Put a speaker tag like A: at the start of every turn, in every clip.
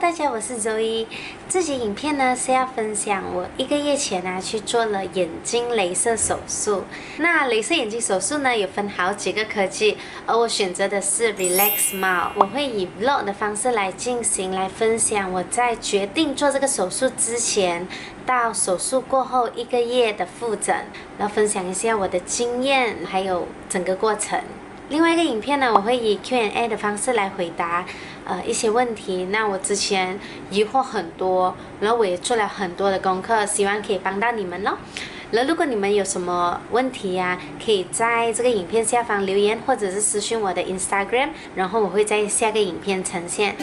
A: 大家，我是Zoe。这集影片呢是要分享我1个月前去做了眼睛雷射手术。那雷射眼睛手术呢有分好几个科技，而我选择的是 Relax Smile。我会以 vlog 的方式来进行，来分享我在决定做这个手术之前到手术过后1个月的复诊，然后分享一下我的经验，还有整个过程。另外一个影片呢，我会以 Q&A 的方式来回答一些问题。那我之前疑惑很多，然后我也做了很多的功课，希望可以帮到你们咯。然后如果你们有什么问题呀，可以在这个影片下方留言，或者是私讯我的 Instagram， 然后我会在下个影片呈现。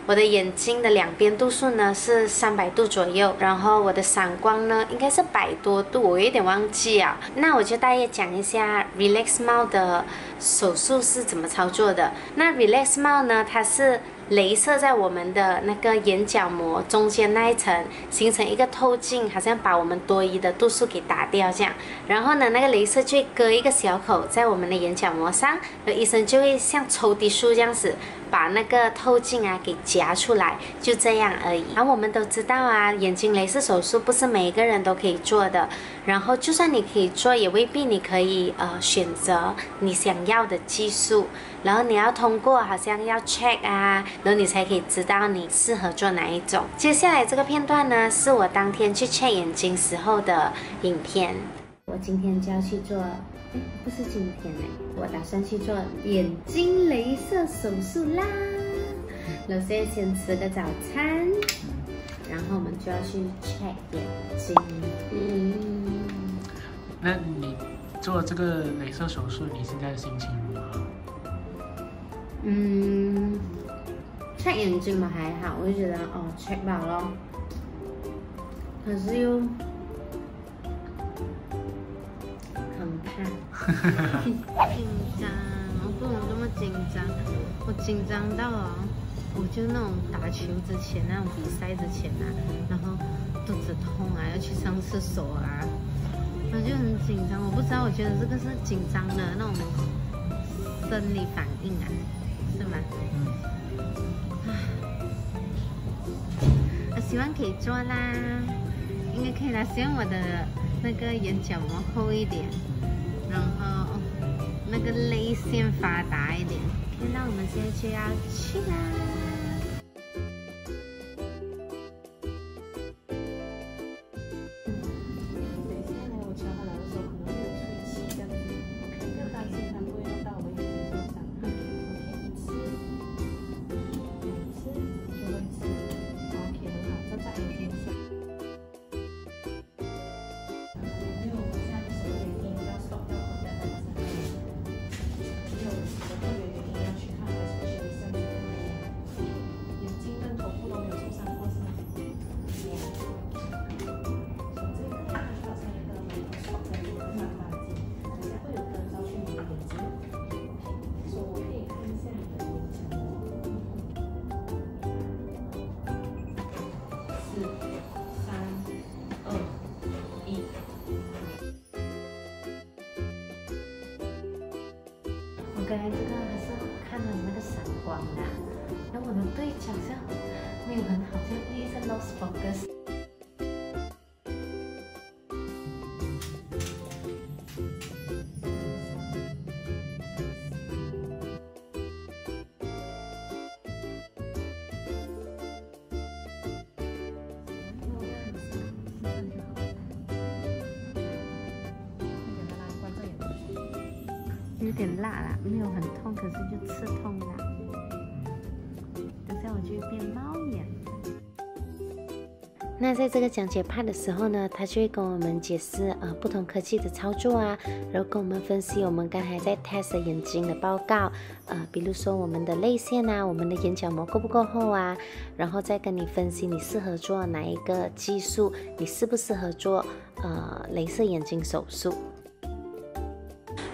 A: 我的眼睛的两边度数呢是300度左右，然后我的散光呢应该是100多度，我有点忘记啊。那我就大约讲一下 Relax Smile 的手术是怎么操作的。那 Relax Smile 呢，它是雷射在我们的那个眼角膜中间那一层，形成一个透镜，好像把我们多余的度数给打掉这样。然后呢，那个雷射就会割一个小口在我们的眼角膜上，然后医生就会像抽滴数这样子，把那个透镜给夹出来，就这样而已。然后我们都知道啊，眼睛雷射手术不是每一个人都可以做的。然后就算你可以做，也未必你可以选择你想要的技术。然后你要通过好像要 check 然后你才可以知道你适合做哪一种。接下来这个片段呢，是我当天去 check 眼睛时候的影片。我今天就要去做，不是今天我打算去做眼睛雷射手术啦。然后现在先吃个早餐，然后我们就要去 check 眼睛。
B: 那你做这个雷射手术，你现在的心情如何
A: ？check 眼睛嘛还好，我就觉得check 饱咯，可是又很怕，紧张，我不能这么紧张，我紧张到我就那种打球之前那种比赛之前然后肚子痛要去上厕所我就很紧张，我不知道，我觉得这个是紧张的那种生理反应是吗？我希望可以做啦，应该可以啦。希望我的那个眼角膜厚一点，然后那个泪腺发达一点。那我们现在就要去啦。我刚才这个还是看了那个闪光的，然后我的对角好像没有很好，像一直 lost focus。有点辣啦，没有很痛，可是就刺痛啦。等下我就变猫眼。那在这个讲解 part 的时候呢，他就会跟我们解释不同科技的操作然后跟我们分析我们刚才在 test 的眼睛的报告，比如说我们的泪腺我们的眼角膜够不够厚然后再跟你分析你适合做哪一个技术，你适不适合做雷射眼睛手术。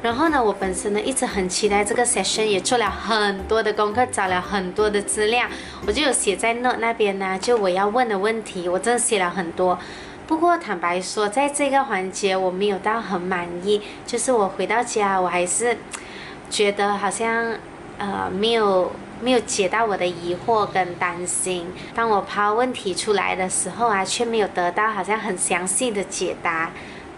A: 然后呢，我本身呢一直很期待这个 session， 也做了很多的功课，找了很多的资料，我就有写在 note 那边就我要问的问题，我真的写了很多。不不过坦白说，在这个环节我没有到很满意，就是我回到家，我还是觉得好像没有解到我的疑惑跟担心。当我抛问题出来的时候啊，却没有得到好像很详细的解答。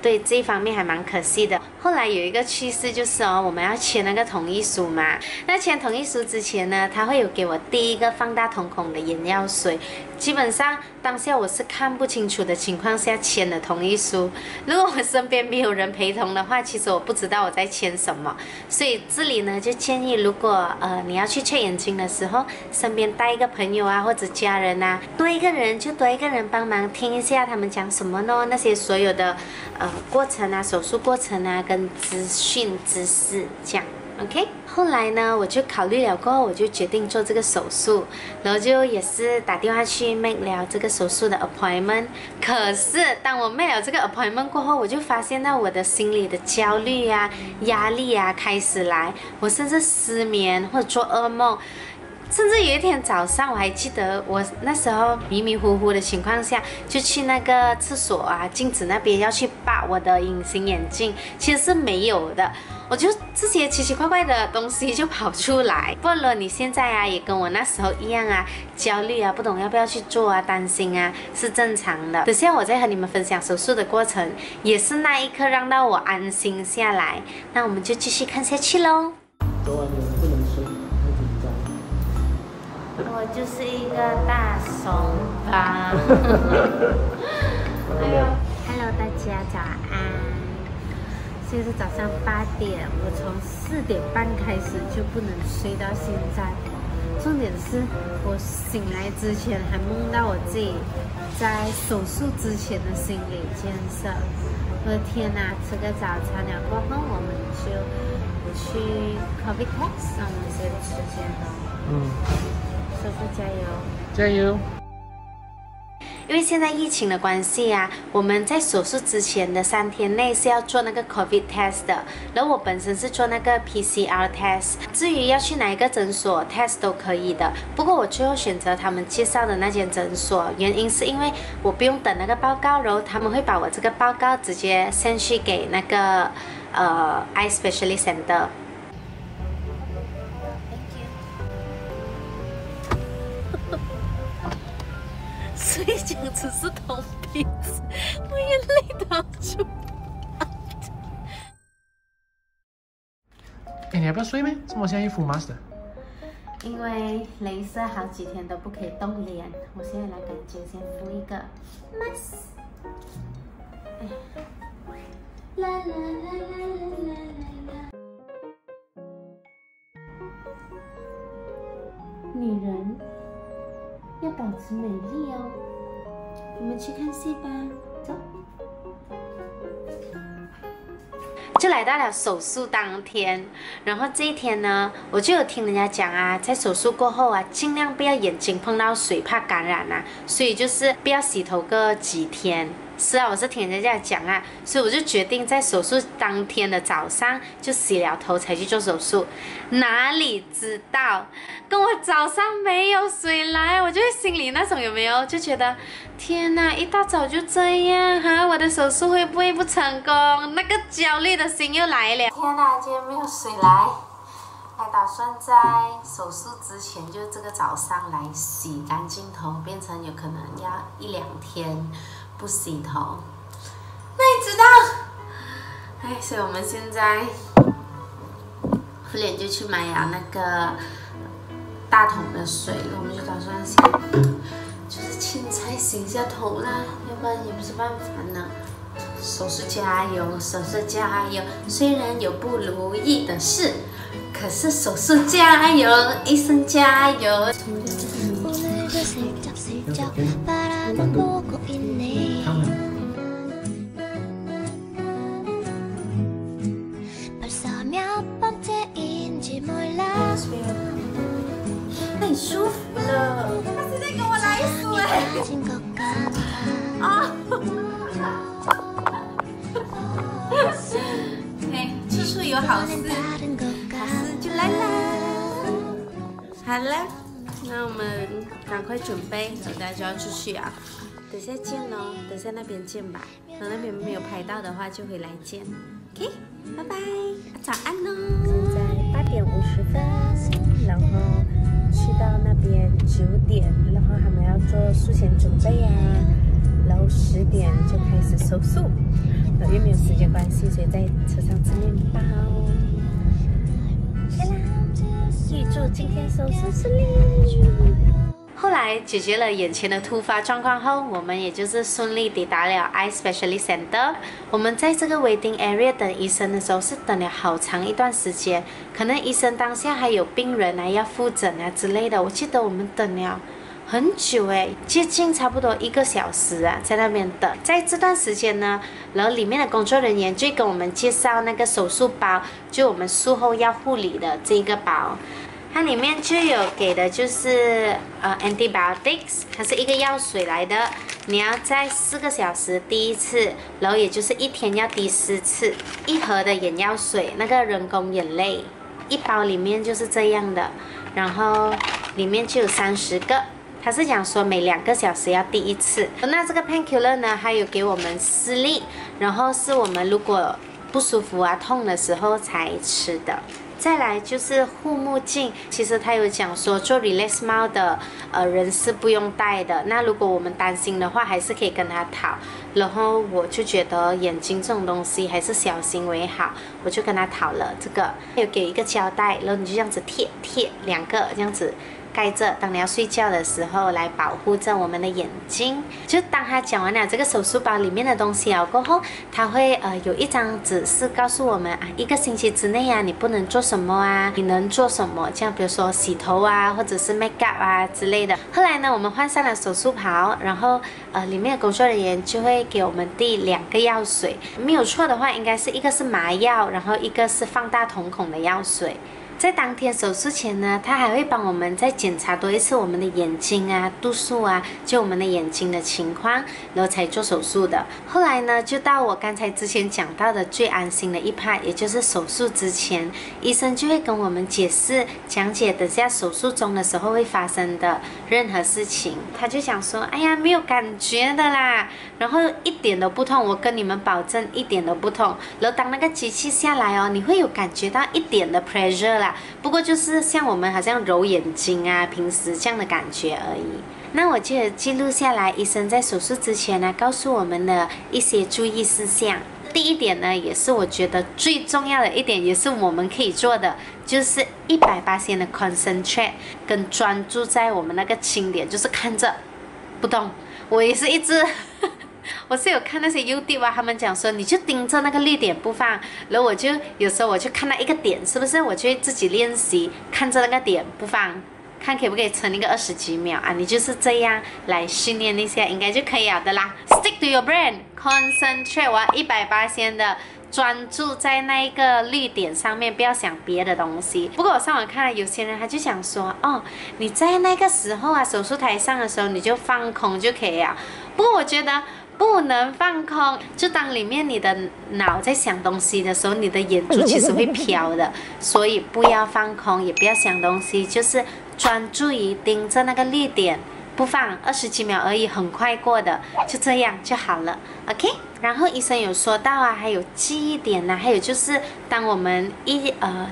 A: 对这一方面还蛮可惜的。后来有一个趋势就是我们要签那个同意书嘛。那签同意书之前呢，他会有给我第一个放大瞳孔的眼药水。基本上当下我是看不清楚的情况下签了同意书。如果我身边没有人陪同的话，其实我不知道我在签什么。所以这里呢就建议，如果你要去check眼睛的时候，身边带一个朋友啊或者家人啊，多一个人就多一个人帮忙听一下他们讲什么呢？那些所有的过程啊，手术过程啊，跟资讯知识这样。OK， 后来呢，我就考虑了过后，我就决定做这个手术，然后就也是打电话去 make 了这个手术的 appointment。可是当我 make 了这个 appointment 过后，我就发现到我的心里的焦虑啊、压力啊开始来，我甚至失眠或者做噩梦。甚至有一天早上，我还记得我那时候迷迷糊糊的情况下，就去那个厕所啊，镜子那边要去拔我的隐形眼镜，其实是没有的。我就这些奇奇怪怪的东西就跑出来。不论你现在啊，也跟我那时候一样啊，焦虑啊，不懂要不要去做啊，担心啊，是正常的。等下我再和你们分享手术的过程，也是那一刻让到我安心下来。那我们就继续看下去喽。
B: 昨晚你不能睡，太紧张。
A: 我就是一个大怂吧。Hello， 大家早安。现在是早上8点，我从4点半开始就不能睡到现在。重点是我醒来之前还梦到我自己在手术之前的心理建设。我的天哪！吃个早餐了过后，我们就去 COVID test， 我们先时间了。手术加油！
B: 加油！
A: 因为现在疫情的关系啊，我们在手术之前的3天内是要做那个 COVID test 的。然后我本身是做那个 PCR test， 至于要去哪一个诊所 test 都可以的。不过我最后选择他们介绍的那间诊所，原因是因为我不用等那个报告，然后他们会把我这个报告直接 send 去给那个eye specialist center。所以讲只是同鼻子，我眼泪打出来。
B: 你要不要睡咩？怎么现在又敷 mask 的？
A: 因为雷射好几天都不可以动脸，我现在来感觉先敷一个 mask。啦啦啦啦啦啦啦。女人要保持美丽哦。我们去看戏吧，走。就来到了手术当天，然后这一天呢，我就有听人家讲啊，在手术过后啊，尽量不要眼睛碰到水，怕感染啊，所以就是不要洗头个几天。是啊，我是听人家讲啊，所以我就决定在手术当天的早上就洗了头才去做手术。哪里知道，跟我早上没有水来，我就心里那种有没有就觉得，天哪，一大早就这样哈，我的手术会不会不成功？那个焦虑的心又来了。天哪，今天没有水来，还打算在手术之前就这个早上来洗干净头，变成有可能要1、2天。不洗头，那你知道？所以我们现在脸就去买了那个大桶的水，我们就打算先就是青菜洗一下头啦，要不然也不是办法呢。手术加油，手术加油！虽然有不如意的事，可是手术加油，医生加油！很舒服了。他现在给我来一束处处有好事，好事就来啦。好了，那我们赶快准备，等下就要出去啊。等下见咯，等下那边见吧。等那边没有拍到的话，就回来见。OK， 拜拜，早安喽。现在8点50分，然后去到那边9点，然后他们要做术前准备啊，然后10点就开始手术。因为没有时间关系，所以在车上吃面包。OK啦，预祝今天手术顺利。后来解决了眼前的突发状况后，我们也就是顺利抵达了 Eye Specialist Center。我们在这个 waiting area 等医生的时候是等了好长一段时间，可能医生当下还有病人啊要复诊啊之类的。我记得我们等了很久接近差不多1个小时啊，在那边等。在这段时间呢，然后里面的工作人员就跟我们介绍那个手术包，就我们术后要护理的这个包。它里面就有给的就是antibiotics， 它是一个药水来的，你要在4个小时滴1次，然后也就是1天要滴4次。1盒的眼药水，那个人工眼泪，1包里面就是这样的，然后里面就有30个。他是讲说每2个小时要滴1次。那这个 painkiller 呢，还有给我们4粒，然后是我们如果不舒服啊、痛的时候才吃的。再来就是护目镜，其实他有讲说做 Relax Smile 的人是不用戴的。那如果我们担心的话，还是可以跟他讨。然后我就觉得眼睛这种东西还是小心为好，我就跟他讨了这个。有给一个胶带，然后你就这样子贴2个这样子。盖着，当你要睡觉的时候来保护着我们的眼睛。就当他讲完了这个手术包里面的东西了过后，他会有一张指示告诉我们啊，1个星期之内啊，你不能做什么啊，你能做什么？这样比如说洗头啊，或者是 make up 啊之类的。后来呢，我们换上了手术袍，然后里面的工作人员就会给我们递2个药水，没有错的话，应该是一个是麻药，然后一个是放大瞳孔的药水。在当天手术前呢，他还会帮我们再检查多一次我们的眼睛啊、度数啊，就我们的眼睛的情况，然后才做手术的。后来呢，就到我刚才之前讲到的最安心的一 part， 也就是手术之前，医生就会跟我们解释、讲解等下手术中的时候会发生的任何事情。他就想说，哎呀，没有感觉的啦，然后一点都不痛，我跟你们保证一点都不痛。然后当那个机器下来哦，你会有感觉到一点的 pressure 啦。不过就是像我们好像揉眼睛啊，平时这样的感觉而已。那我就记录下来，医生在手术之前呢，告诉我们的一些注意事项。第一点呢，也是我觉得最重要的一点，也是我们可以做的，就是100%的 concentrate 跟专注在我们那个清点，就是看着不动。我也是一直我是有看那些 YouTube 啊，他们讲说你就盯着那个绿点不放，然后我就有时候我就看到一个点，是不是？我就会自己练习看着那个点不放，看可不可以撑一个20几秒啊？你就是这样来训练一下，应该就可以了的啦。Stick to your brain, concentrate， 我要100%的专注在那一个绿点上面，不要想别的东西。不过我上网看了，有些人他就想说，哦，你在那个时候啊，手术台上的时候你就放空就可以了。不过我觉得不能放空，就当里面你的脑在想东西的时候，你的眼珠其实会飘的，所以不要放空，也不要想东西，就是专注于盯着那个绿点，不放20几秒而已，很快过的，就这样就好了 ，OK。然后医生有说到啊，还有记忆点呢，还有就是当我们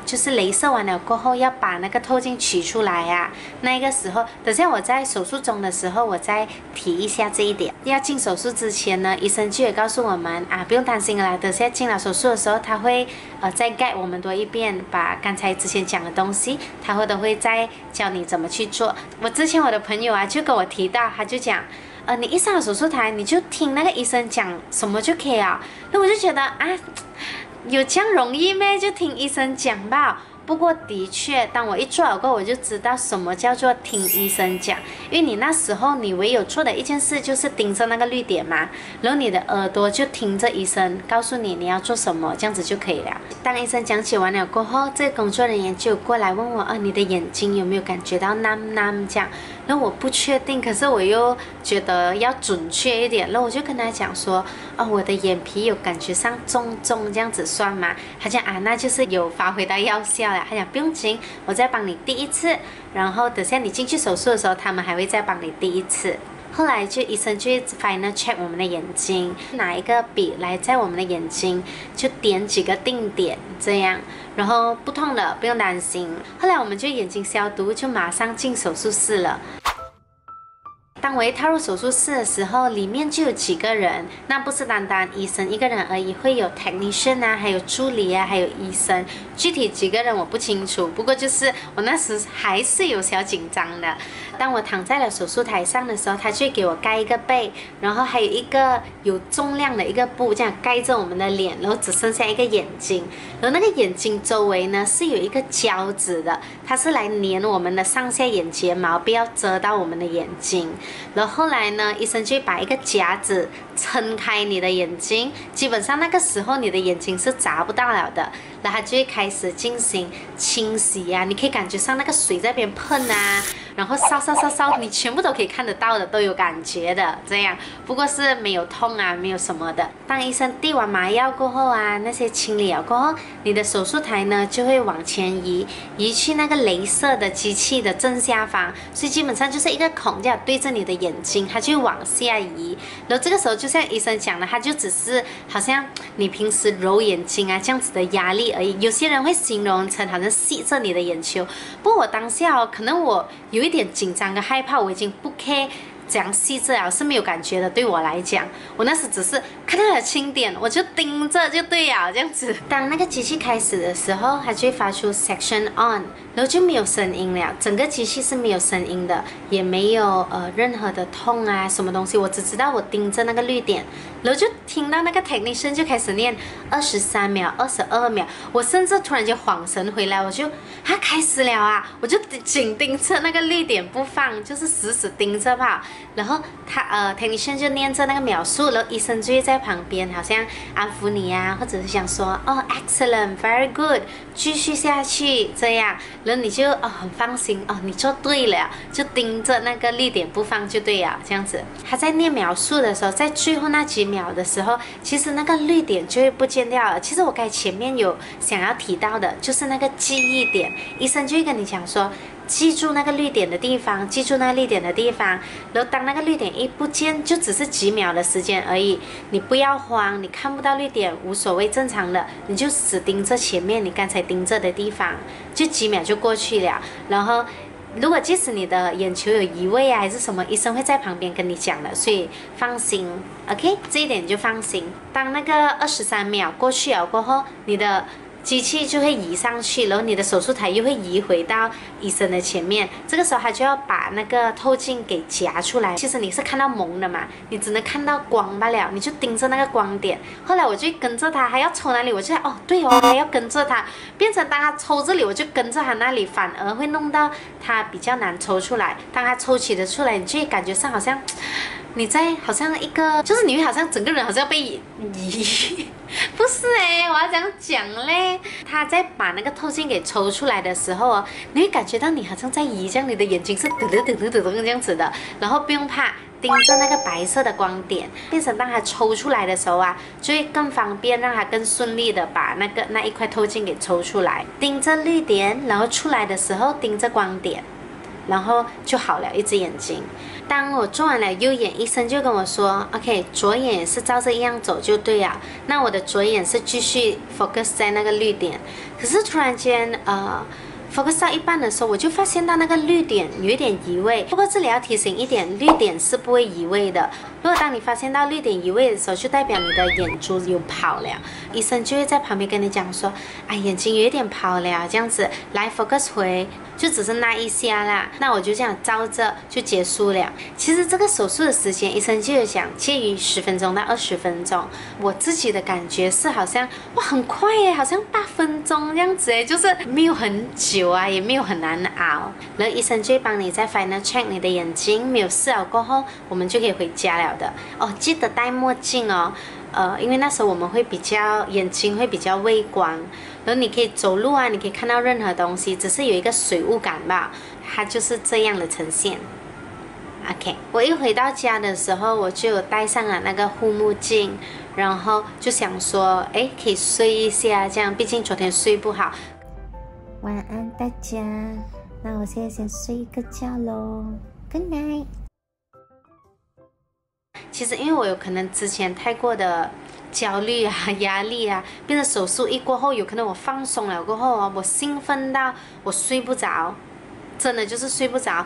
A: 就是雷射完了过后，要把那个透镜取出来啊，那个时候，等下我在手术中的时候，我再提一下这一点。要进手术之前呢，医生就也告诉我们啊，不用担心啦，等下进了手术的时候，他会再 guide 我们多一遍，把刚才之前讲的东西，他都会再教你怎么去做。我之前我的朋友啊，就跟我提到，他就讲。你一上了手术台，你就听那个医生讲什么就可以了。那我就觉得啊，有这样容易咩？就听医生讲吧。不过的确，当我一做了过后，我就知道什么叫做听医生讲。因为你那时候你唯有做的一件事就是盯着那个绿点嘛，然后你的耳朵就听着医生告诉你你要做什么，这样子就可以了。当医生讲解完了过后，这个工作人员就过来问我，你的眼睛有没有感觉到nam 这样？然后我不确定，可是我又觉得要准确一点，然后我就跟他讲说，我的眼皮有感觉上重这样子算吗？他讲啊，那就是有发挥到药效了。他讲不用紧，我再帮你滴1次，然后等下你进去手术的时候，他们还会再帮你滴1次。后来就医生就 final check 我们的眼睛，拿一个笔来在我们的眼睛就点几个定点这样，然后不痛的，不用担心。后来我们就眼睛消毒，就马上进手术室了。当我一踏入手术室的时候，里面就有几个人，那不是单单医生一个人而已，会有 technician 啊，还有助理啊，还有医生。具体几个人我不清楚，不过就是我那时还是有小紧张的。当我躺在了手术台上的时候，他就给我盖一个被，然后还有一个有重量的一个布，这样盖着我们的脸，然后只剩下一个眼睛，然后那个眼睛周围呢是有一个胶质的，它是来粘我们的上下眼睫毛，不要遮到我们的眼睛。然后后来呢，医生就把一个夹子撑开你的眼睛，基本上那个时候你的眼睛是眨不到了的。然后他就会开始进行清洗啊，你可以感觉上那个水在那边喷啊，然后烧，你全部都可以看得到的，都有感觉的这样。不过是没有痛啊，没有什么的。当医生递完麻药过后啊，那些清理了过后，你的手术台呢就会往前移去那个雷射的机器的正下方，所以基本上就是一个孔这样对着你的眼睛，它就往下移。然后这个时候就像医生讲的，它就只是好像你平时揉眼睛啊这样子的压力而已。有些人会形容成好像吸着你的眼球，不过我当下可能我有一点紧张跟害怕，我已经不 care。这样细致啊是没有感觉的，对我来讲，我那时只是看到了轻点，我就盯着就对了，这样子。当那个机器开始的时候，它就会发出 section on， 然后就没有声音了，整个机器是没有声音的，也没有任何的痛啊什么东西，我只知道我盯着那个绿点，然后就听到那个 technician 就开始念23秒、22秒，我甚至突然间恍神回来，我就开始了啊，我就紧盯着那个绿点不放，就是死死盯着吧。然后technician 就念着那个秒数，然后医生就会在旁边好像安抚你啊，或者是想说哦 excellent very good 继续下去这样，然后你就很放心哦，你做对了，就盯着那个绿点不放就对了，这样子。他在念秒数的时候，在最后那几秒的时候，其实那个绿点就会不见掉了。其实我刚才前面有想要提到的，就是那个记忆点，医生就会跟你讲说。记住那个绿点的地方，记住那个绿点的地方，然后当那个绿点一不见，就只是几秒的时间而已，你不要慌，你看不到绿点无所谓，正常的，你就死盯着前面你刚才盯着的地方，就几秒就过去了。然后如果即使你的眼球有移位啊还是什么，医生会在旁边跟你讲的，所以放心 OK， 这一点你就放心。当那个23秒过去了过后，你的机器就会移上去，然后你的手术台又会移回到医生的前面。这个时候他就要把那个透镜给夹出来。其实你是看到蒙的嘛，你只能看到光罢了，你就盯着那个光点。后来我就跟着他，还要抽哪里，我就哦对哦，还要跟着他，变成当他抽这里，我就跟着他那里，反而会弄到他比较难抽出来。当他抽起的出来，你就会感觉上好像你在好像一个，就是你会好像整个人好像被移。不是我要这样讲嘞。他在把那个透镜给抽出来的时候哦，你会感觉到你好像在移，这样你的眼睛是噔这样子的，然后不用怕，盯着那个白色的光点，变成当它抽出来的时候啊，就会更方便，让它更顺利的把那一块透镜给抽出来。盯着绿点，然后出来的时候盯着光点，然后就好了，一只眼睛。当我做完了右眼，医生就跟我说 OK， 左眼也是照这样走就对了。那我的左眼是继续 focus 在那个绿点，可是突然间focus 到一半的时候，我就发现到那个绿点有一点移位。不过这里要提醒一点，绿点是不会移位的。如果当你发现到绿点移位的时候，就代表你的眼珠有跑了，医生就会在旁边跟你讲说，眼睛有一点跑了，这样子来 focus 回，就只是那一下啦。那我就这样照着就结束了。其实这个手术的时间，医生就有讲介于10分钟到20分钟。我自己的感觉是好像哇很快耶，好像8分钟这样子耶，就是没有很久啊，也没有很难熬。然后医生就会帮你在 final check 你的眼睛，没有事了过后，我们就可以回家了的。记得戴墨镜哦。因为那时候我们会比较眼睛会比较畏光，然后你可以走路啊，你可以看到任何东西，只是有一个水雾感吧，它就是这样的呈现。OK， 我一回到家的时候，我就戴上了那个护目镜，然后就想说，可以睡一下，这样，毕竟昨天睡不好。晚安大家，那我现在先睡一个觉咯 ，Good night。其实因为我有可能之前太过的焦虑啊、压力啊，变成手术一过后，有可能我放松了过后哦，我兴奋到我睡不着，真的就是睡不着。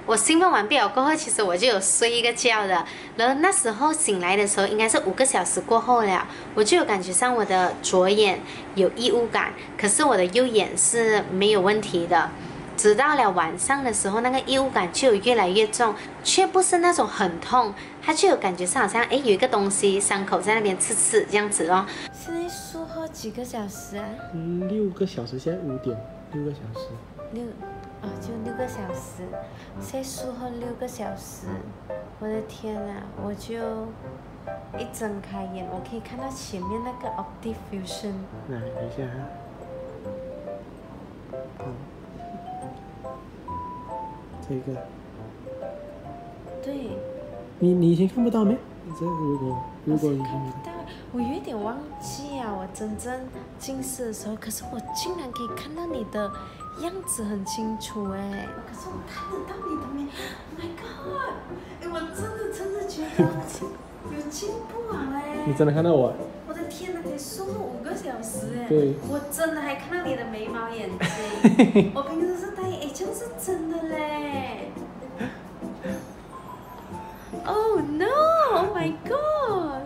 A: 我兴奋完毕了过后，其实我就有睡一个觉的，然后那时候醒来的时候应该是5个小时过后了，我就有感觉上我的左眼有异物感，可是我的右眼是没有问题的。直到了晚上的时候，那个异物感就有越来越重，却不是那种很痛，它就有感觉上好像有一个东西伤口在那边刺刺这样子咯。现在术后几个小时啊
B: ？6个小时，现在5点，6个小时。
A: 就6个小时，现在术后6个小时，我的天啊！我就一睁开眼，我可以看到前面那个 Optic Fusion。
B: 等一下这个。
A: 对。
B: 你以前看不到没？这如果你看
A: 不到，我有一点忘记啊，我真正近视的时候，可是我竟然可以看到你的样子很清楚哎。可是我看得到你的没 ？Oh my god！ 我真的觉得有进步啊哎。
B: 你真的看到我？
A: 我的天哪，才术后5个小时哎。
B: 对。
A: 我真的还看到你的眉毛眼睛。我平时是戴眼镜，是真的嘞。Oh no! Oh my god!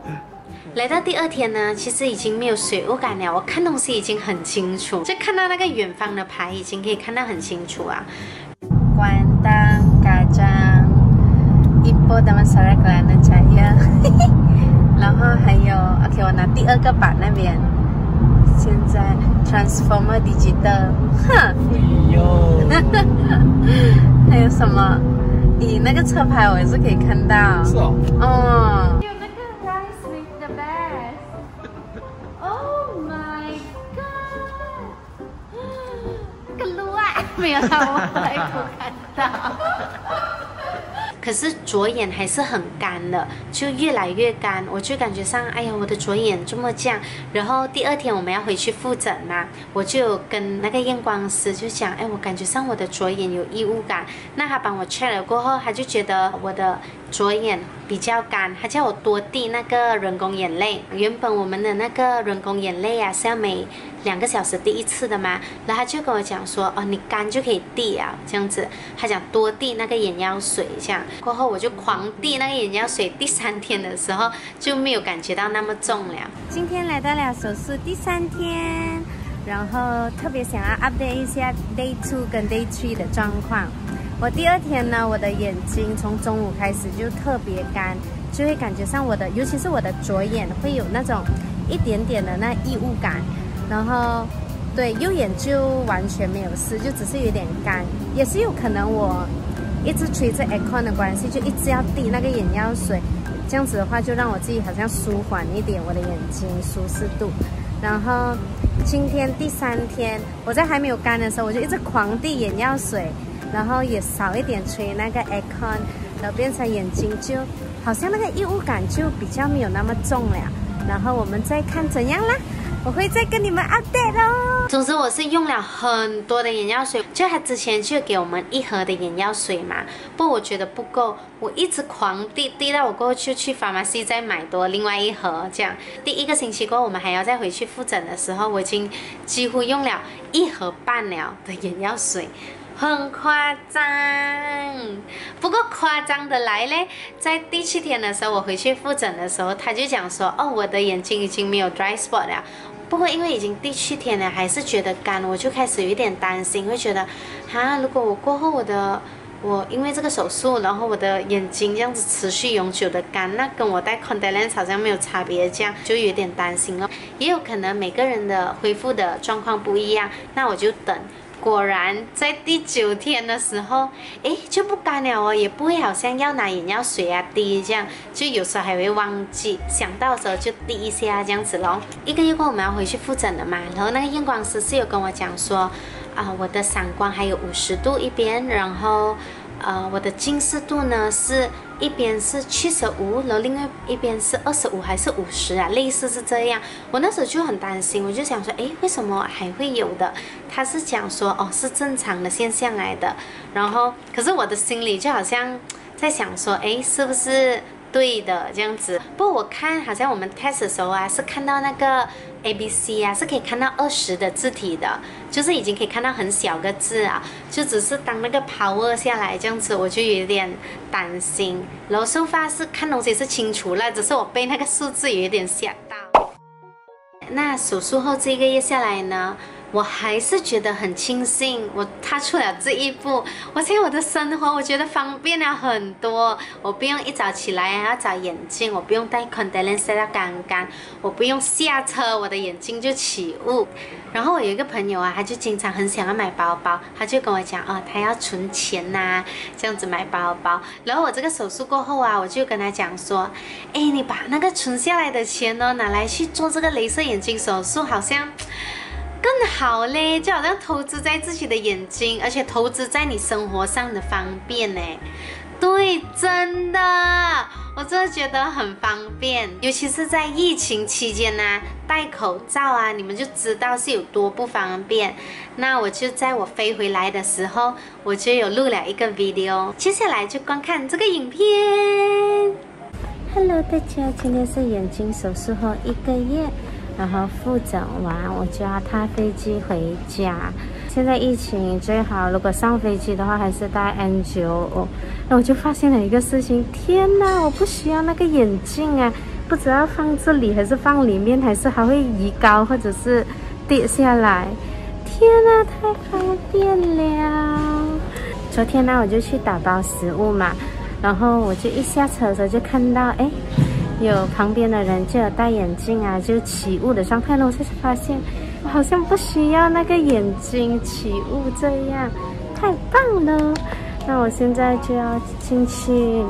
A: 来到第2天呢，其实已经没有水雾感了，我看东西已经很清楚，就看到那个远方的牌已经可以看得很清楚啊。关灯，Kajang Ipoh Damansara Kelana Jaya 然后还有 OK， 我拿第2个板那边。现在 Transformer Digital，
B: 哎呦，
A: 还有什么？咦，那个车牌我也是可以看到。
B: 是哦。
A: 哦。有那个 Rise with the Best。Oh my god！ 那个路啊，没有啦，我还不看到。可是左眼还是很干的，就越来越干，我就感觉上，哎呀，我的左眼这么这样。然后第2天我们要回去复诊嘛，我就跟那个验光师就讲，哎，我感觉上我的左眼有异物感。那他帮我 check 了过后，他就觉得我的左眼比较干，他叫我多滴那个人工眼泪。原本我们的那个人工眼泪啊是要每2个小时滴1次的嘛，然后他就跟我讲说，哦，你干就可以滴啊，这样子。他讲多滴那个眼药水，这样过后我就狂滴那个眼药水。第3天的时候就没有感觉到那么重了。今天来到了手术第3天，然后特别想要 update 一下 Day 2跟 Day 3的状况。我第2天呢，我的眼睛从中午开始就特别干，就会感觉上我的，尤其是我的左眼会有那种一点点的那异物感，然后对右眼就完全没有事，就只是有点干，也是有可能我一直吹着 aircon 的关系，就一直要滴那个眼药水，这样子的话就让我自己好像舒缓一点我的眼睛舒适度。然后今天第3天，我在还没有干的时候，我就一直狂滴眼药水，然后也少一点吹那个 aircon， 然后变成眼睛就好像那个异物感就比较没有那么重了。然后我们再看怎样啦，我会再跟你们 update 哦。总之我是用了很多的眼药水，就他之前就给我们1盒的眼药水嘛，不过我觉得不够，我一直狂滴到我过后就去 pharmacy 再买多另外1盒这样。第1个星期过后我们还要再回去复诊的时候，我已经几乎用了1盒半了的眼药水。很夸张，不过夸张的来嘞，在第7天的时候，我回去复诊的时候，他就讲说，哦，我的眼睛已经没有 dry spot 了。不过因为已经第7天了，还是觉得干，我就开始有一点担心，会觉得，如果我过后我因为这个手术，然后我的眼睛这样子持续永久的干，那跟我戴 contact lens 好像没有差别，这样就有点担心了。也有可能每个人的恢复的状况不一样，那我就等。果然在第9天的时候，就不干了哦，也不会好像要拿眼药水啊滴这样，就有时候还会忘记，想到的时候就滴一下这样子咯。1个月过后我们要回去复诊了嘛，然后那个验光师是有跟我讲说，我的散光还有50度一边，然后我的近视度呢是一边是75，然后另外一边是25还是50啊，类似是这样。我那时候就很担心，我就想说，诶，为什么还会有的？他是讲说，哦，是正常的现象来的。然后，可是我的心里就好像在想说，诶，是不是对的这样子？不过我看好像我们 test 的时候啊，是看到那个 ABC 啊，是可以看到20的字体的，就是已经可以看到很小个字啊，就只是当那个 power 下来这样子，我就有点担心。然后so far是看东西是清楚了，只是我被那个数字有一点吓到。那手术后这1个月下来呢，我还是觉得很庆幸我踏出了这一步。我现在我的生活我觉得方便了很多，我不用一早起来还要找眼镜，我不用戴 contact lens 戴到干干，我不用下车我的眼睛就起雾。然后我有一个朋友啊，他就经常很想要买包包，他就跟我讲哦，他要存钱呐，这样子买包包。然后我这个手术过后啊，我就跟他讲说，哎，你把那个存下来的钱呢，拿来去做这个雷射眼睛手术，好像更好嘞，就好像投资在自己的眼睛，而且投资在你生活上的方便呢。对，真的，我真的觉得很方便，尤其是在疫情期间啊，戴口罩啊，你们就知道是有多不方便。那我就在我飞回来的时候，我就有录了一个 video， 接下来就观看这个影片。Hello， 大家，今天是眼睛手术后1个月。然后复诊完，我就要踏飞机回家。现在疫情最好，如果上飞机的话，还是戴 N95。那我就发现了一个事情，天哪，我不需要那个眼镜啊！不知道放这里还是放里面，还是还会移高或者是跌下来。天哪，太方便了！昨天呢，我就去打包食物嘛，然后我就一下车的时候就看到，哎。有旁边的人就有戴眼镜啊，就起雾的状态呢，我就发现我好像不需要那个眼睛起雾，这样太棒了。那我现在就要进去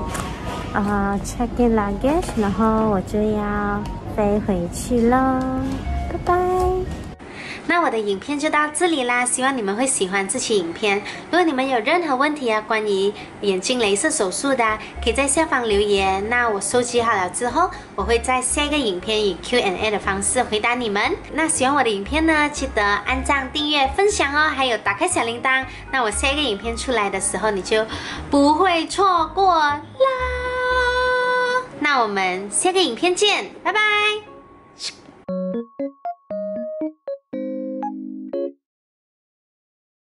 A: check in luggage， 然后我就要飞回去了，拜拜。那我的影片就到这里啦，希望你们会喜欢这期影片。如果你们有任何问题啊，关于眼睛雷射手术的可以在下方留言。那我收集好了之后，我会在下一个影片以 Q&A 的方式回答你们。那喜欢我的影片呢，记得按赞、订阅、分享哦，还有打开小铃铛。那我下一个影片出来的时候，你就不会错过啦。那我们下个影片见，拜拜。